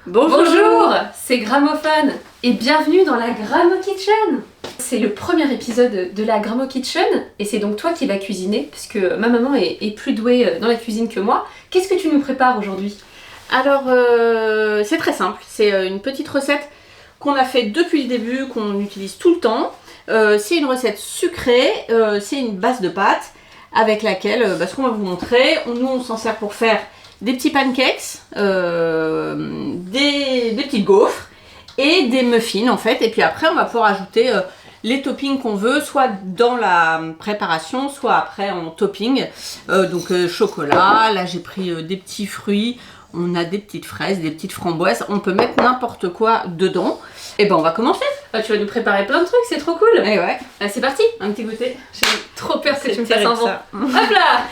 Bonjour, c'est Gramophone et bienvenue dans la Gramo Kitchen. C'est le premier épisode de la Gramo Kitchen et c'est donc toi qui vas cuisiner puisque ma maman est plus douée dans la cuisine que moi. Qu'est-ce que tu nous prépares aujourd'hui? Alors c'est très simple, c'est une petite recette qu'on a fait depuis le début, qu'on utilise tout le temps. C'est une recette sucrée, c'est une base de pâte avec laquelle, ce qu'on va vous montrer, nous on s'en sert pour faire des petits pancakes, des petites gaufres et des muffins en fait. Et puis après on va pouvoir ajouter les toppings qu'on veut, soit dans la préparation, soit après en topping. Donc chocolat, là j'ai pris des petits fruits, on a des petites fraises, des petites framboises, on peut mettre n'importe quoi dedans. Et ben on va commencer. Tu vas nous préparer plein de trucs, c'est trop cool. Et ouais. C'est parti. Un petit goûter. J'ai trop peur que tu me fasses un vent. Ça. Hop là.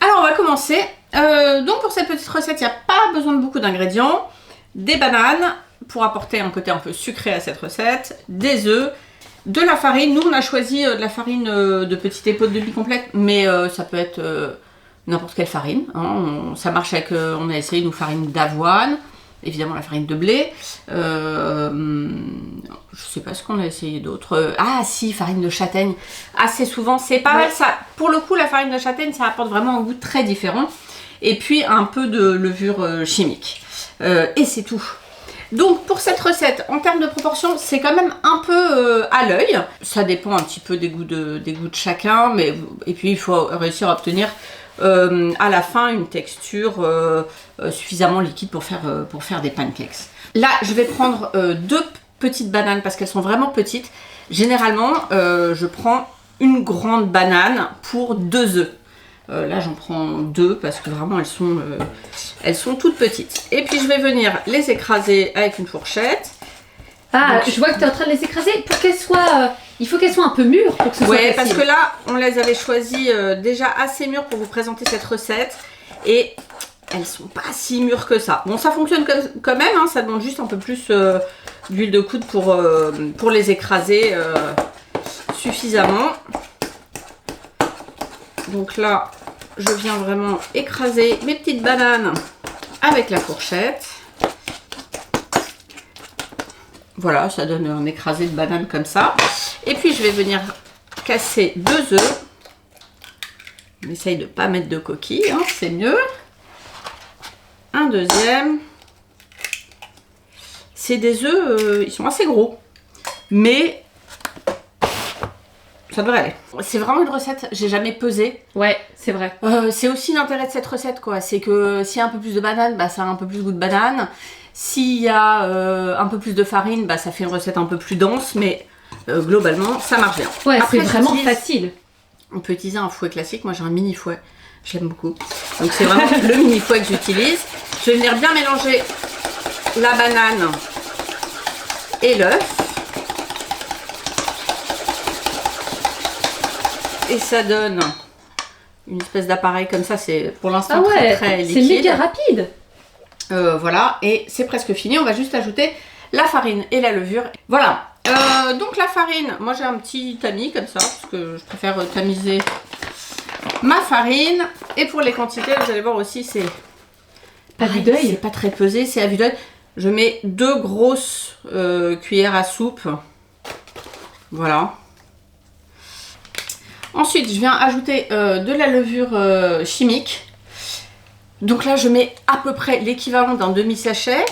Alors on va commencer. Donc pour cette petite recette, il n'y a pas besoin de beaucoup d'ingrédients. Des bananes pour apporter un côté un peu sucré à cette recette, des œufs, de la farine. Nous on a choisi de la farine de petite épaule demi-complète, mais ça peut être n'importe quelle farine. Hein. Ça marche avec, on a essayé une farine d'avoine, évidemment la farine de blé. Je sais pas ce qu'on a essayé d'autre. Ah si, farine de châtaigne. Assez souvent, c'est pas mal ça. Pour le coup, la farine de châtaigne, ça apporte vraiment un goût très différent. Et puis un peu de levure chimique. Et c'est tout. Donc pour cette recette, en termes de proportion, c'est quand même un peu à l'œil. Ça dépend un petit peu des goûts de chacun. Et puis il faut réussir à obtenir à la fin une texture suffisamment liquide pour faire des pancakes. Là, je vais prendre deux petites bananes parce qu'elles sont vraiment petites. Généralement, je prends une grande banane pour 2 œufs. Là j'en prends 2 parce que vraiment elles sont toutes petites. Et puis je vais venir les écraser avec une fourchette. Ah, donc, je vois que tu es en train de les écraser pour qu'elles soient... il faut qu'elles soient un peu mûres pour que ce soit facile. Parce que là on les avait choisies déjà assez mûres pour vous présenter cette recette. Et elles sont pas si mûres que ça. Bon, ça fonctionne quand même, hein, ça demande juste un peu plus d'huile de coude pour les écraser suffisamment. Donc là, je viens vraiment écraser mes petites bananes avec la fourchette. Voilà, ça donne un écrasé de bananes comme ça. Et puis je vais venir casser 2 œufs. On essaye de ne pas mettre de coquilles, hein, c'est mieux. Un deuxième. C'est des œufs, ils sont assez gros. Mais ça devrait aller. C'est vraiment une recette, j'ai jamais pesé. Ouais, c'est vrai. C'est aussi l'intérêt de cette recette, quoi. C'est que s'il y a un peu plus de banane, ça a un peu plus de goût de banane. S'il y a un peu plus de farine, ça fait une recette un peu plus dense. Mais globalement, ça marche bien. Ouais, c'est vraiment facile. On peut utiliser un fouet classique. Moi, j'ai un mini fouet. Je l'aime beaucoup. Donc, c'est vraiment le mini fouet que j'utilise. Je vais venir bien mélanger la banane et l'œuf. Et ça donne une espèce d'appareil comme ça, c'est pour l'instant très liquide. C'est méga rapide. Voilà, et c'est presque fini. On va juste ajouter la farine et la levure. Voilà, donc la farine, moi j'ai un petit tamis comme ça, parce que je préfère tamiser ma farine. Et pour les quantités, vous allez voir aussi, c'est pas vue d'œil. C'est pas très pesé, c'est à vue d'œil. Je mets 2 grosses cuillères à soupe. Voilà. Ensuite, je viens ajouter de la levure chimique. Donc là, je mets à peu près l'équivalent d'un demi-sachet.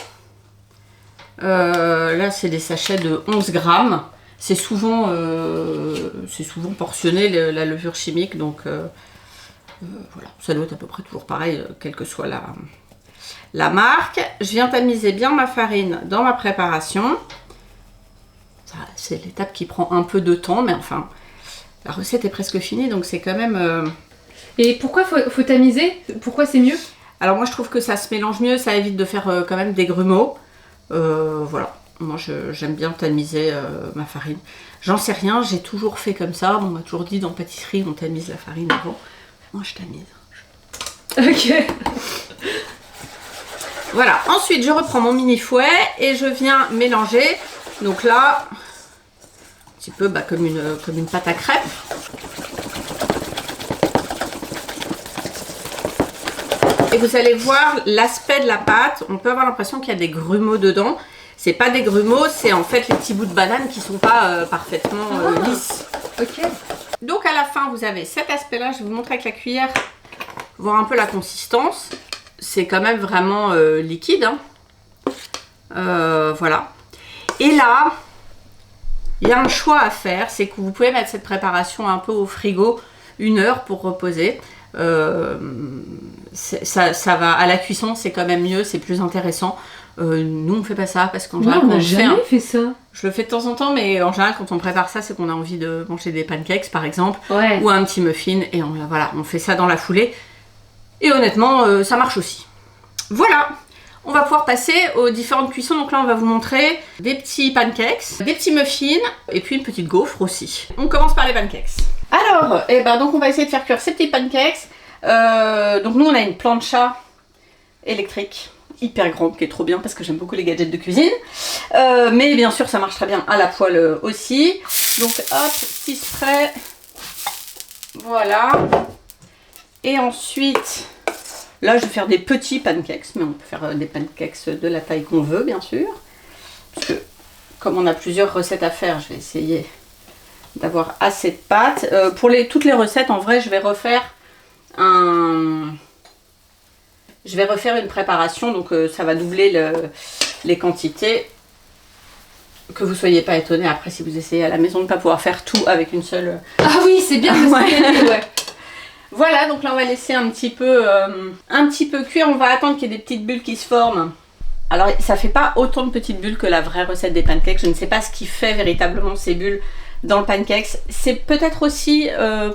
Là, c'est des sachets de 11 grammes. C'est souvent portionné, la levure chimique. Donc voilà, ça doit être à peu près toujours pareil, quelle que soit la marque. Je viens tamiser bien ma farine dans ma préparation. C'est l'étape qui prend un peu de temps, mais enfin... La recette est presque finie, donc c'est quand même... Et pourquoi faut tamiser? Pourquoi c'est mieux? Alors moi je trouve que ça se mélange mieux, ça évite de faire quand même des grumeaux. Voilà, moi j'aime bien tamiser ma farine. J'en sais rien, j'ai toujours fait comme ça. On m'a toujours dit dans pâtisserie, on tamise la farine avant. Moi je tamise. Ok. Voilà, ensuite je reprends mon mini fouet et je viens mélanger. Donc là... un petit peu comme une pâte à crêpes. Et vous allez voir l'aspect de la pâte. On peut avoir l'impression qu'il y a des grumeaux dedans. C'est pas des grumeaux, c'est en fait les petits bouts de banane qui sont pas parfaitement lisses. Ok. Donc à la fin, vous avez cet aspect-là. Je vais vous montrer avec la cuillère, voir un peu la consistance. C'est quand même vraiment liquide. Hein. Voilà. Et là, il y a un choix à faire. C'est que vous pouvez mettre cette préparation un peu au frigo 1 heure pour reposer. Ça va à la cuisson, c'est quand même mieux, c'est plus intéressant. Nous on fait pas ça parce qu'en général on n'a jamais fait ça. Je le fais de temps en temps, mais en général quand on prépare ça, c'est qu'on a envie de manger des pancakes par exemple, Ouais. ou un petit muffin, et on fait ça dans la foulée. Et honnêtement, ça marche aussi. Voilà, on va pouvoir passer aux différentes cuissons. Donc là, on va vous montrer des petits pancakes, des petits muffins, et puis une petite gaufre aussi. On commence par les pancakes. Alors, donc on va essayer de faire cuire ces petits pancakes. Donc nous, on a une plancha électrique hyper grande qui est trop bien parce que j'aime beaucoup les gadgets de cuisine. Mais bien sûr, ça marche très bien à la poêle aussi. Donc hop, petit spray. Voilà. Et ensuite, là, je vais faire des petits pancakes, mais on peut faire des pancakes de la taille qu'on veut, bien sûr. Parce que comme on a plusieurs recettes à faire, je vais essayer d'avoir assez de pâte. Pour toutes les recettes, en vrai, je vais refaire une préparation, donc ça va doubler les quantités. Que vous soyez pas étonnés après si vous essayez à la maison de ne pas pouvoir faire tout avec une seule. Ah oui, c'est bien. Ouais. Voilà, donc là on va laisser un petit peu cuire. On va attendre qu'il y ait des petites bulles qui se forment. Alors ça fait pas autant de petites bulles que la vraie recette des pancakes. Je ne sais pas ce qui fait véritablement ces bulles dans le pancakes. C'est peut-être aussi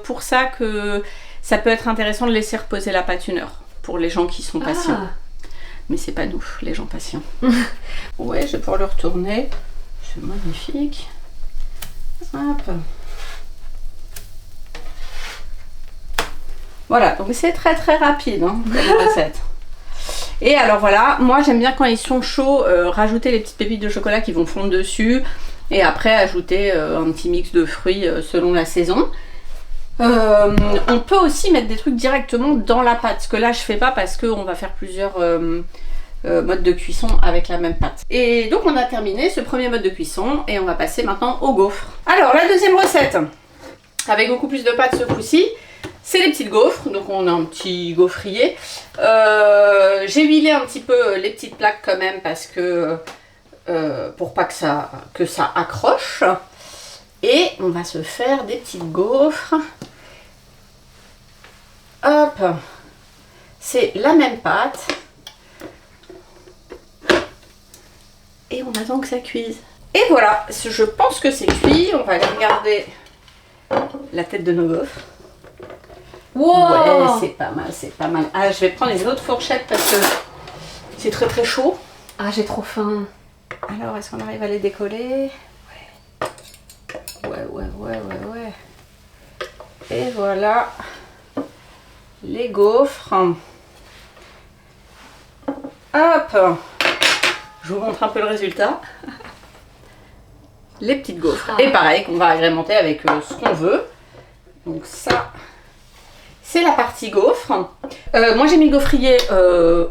pour ça que ça peut être intéressant de laisser reposer la pâte 1 heure pour les gens qui sont patients. Mais c'est pas nous, les gens patients. Ouais, je vais pouvoir le retourner. C'est magnifique. Hop. Voilà, donc c'est très très rapide hein, comme recette. Et alors voilà, moi j'aime bien quand ils sont chauds, rajouter les petites pépites de chocolat qui vont fondre dessus. Et après ajouter un petit mix de fruits selon la saison. On peut aussi mettre des trucs directement dans la pâte. Ce que là je fais pas parce qu'on va faire plusieurs modes de cuisson avec la même pâte. Et donc on a terminé ce premier mode de cuisson et on va passer maintenant au gaufre. Alors la deuxième recette, avec beaucoup plus de pâte ce coup-ci, c'est les petites gaufres. Donc on a un petit gaufrier. J'ai huilé un petit peu les petites plaques quand même parce que pour pas que ça accroche. Et on va se faire des petites gaufres. Hop, c'est la même pâte. Et on attend que ça cuise. Et voilà, je pense que c'est cuit. On va aller regarder la tête de nos gaufres. Wow. Ouais, c'est pas mal, c'est pas mal. Ah, je vais prendre les autres fourchettes parce que c'est très très chaud. Ah, j'ai trop faim. Alors, est-ce qu'on arrive à les décoller? Ouais. Et voilà les gaufres. Hop, je vous montre un peu le résultat. Les petites gaufres. Et pareil, qu'on va agrémenter avec ce qu'on veut. Donc ça, c'est la partie gaufre. Moi j'ai mis le gaufrier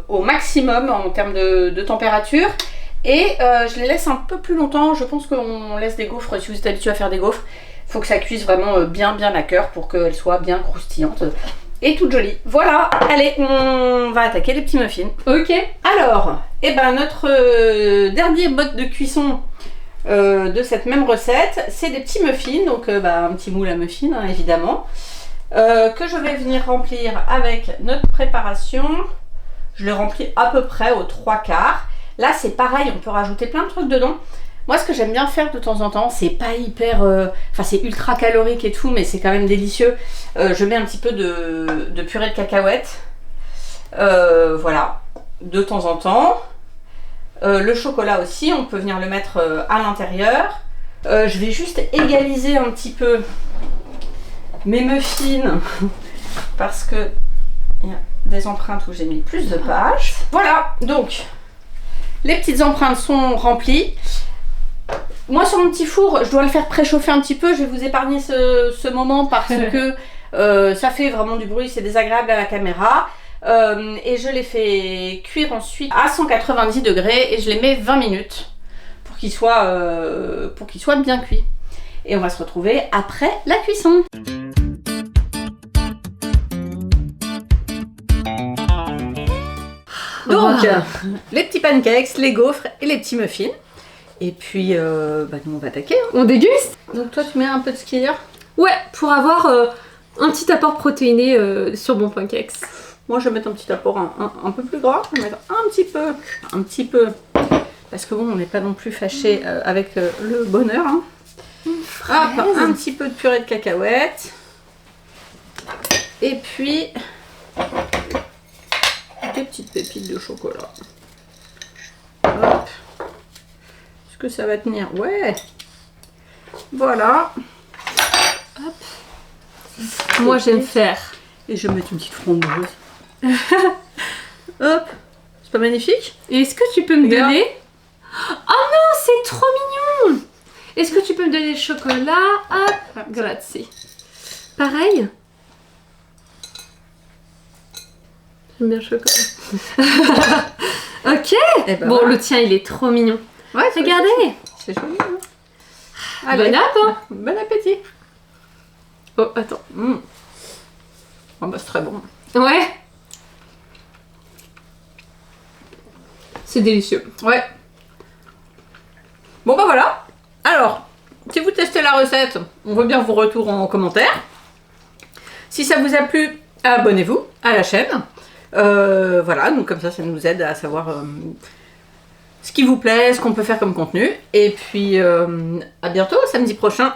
au maximum en termes de température. Et je les laisse un peu plus longtemps. Je pense qu'on laisse des gaufres, si vous êtes habitué à faire des gaufres, il faut que ça cuise vraiment bien à cœur pour qu'elles soient bien croustillantes et toutes jolies. Voilà, allez, on va attaquer les petits muffins. Ok. Alors, notre dernier mode de cuisson de cette même recette, c'est des petits muffins. Donc un petit moule à muffins, hein, évidemment, que je vais venir remplir avec notre préparation. Je le remplis à peu près aux 3/4. Là c'est pareil, on peut rajouter plein de trucs dedans. Moi ce que j'aime bien faire de temps en temps, c'est pas hyper... Enfin c'est ultra calorique et tout, mais c'est quand même délicieux. Je mets un petit peu de purée de cacahuètes. Voilà, de temps en temps. Le chocolat aussi, on peut venir le mettre à l'intérieur. Je vais juste égaliser un petit peu mes muffins parce que il y a des empreintes où j'ai mis plus de pages. Voilà, donc les petites empreintes sont remplies. Moi sur mon petit four, je dois le faire préchauffer un petit peu. Je vais vous épargner ce moment parce que ça fait vraiment du bruit, c'est désagréable à la caméra. Et je les fais cuire ensuite à 190 degrés et je les mets 20 minutes pour qu'ils soient bien cuits. Et on va se retrouver après la cuisson. Donc, les petits pancakes, les gaufres et les petits muffins. Et puis, nous on va attaquer. Hein. On déguste? Donc toi, tu mets un peu de skier. Ouais, pour avoir un petit apport protéiné sur mon pancakes. Moi, je vais mettre un petit apport un peu plus gras. Je vais mettre un petit peu. Parce que bon, on n'est pas non plus fâché avec le bonheur. Hein. Hop, un petit peu de purée de cacahuètes. Et puis, des petites pépites de chocolat. Hop. Est-ce que ça va tenir? Ouais. Voilà. Hop. Moi, j'aime faire. Et je vais mettre une petite framboise. Hop. C'est pas magnifique? Et est-ce que tu peux me Regarde. donner... Oh non, c'est trop mignon! Est-ce que tu peux me donner le chocolat? Hop, grazie. Pareil? J'aime bien le chocolat. Ok! Eh ben Bon, voilà. le tien, il est trop mignon. Ouais, Regardez! c'est joli. Hein. Bon app! Bon appétit. Oh, attends. Oh, bah, c'est très bon. Ouais! C'est délicieux. Ouais. Bon bah voilà. Alors, si vous testez la recette, on veut bien vos retours en commentaire. Si ça vous a plu, abonnez-vous à la chaîne. Voilà, donc comme ça nous aide à savoir ce qui vous plaît, ce qu'on peut faire comme contenu. Et puis à bientôt, samedi prochain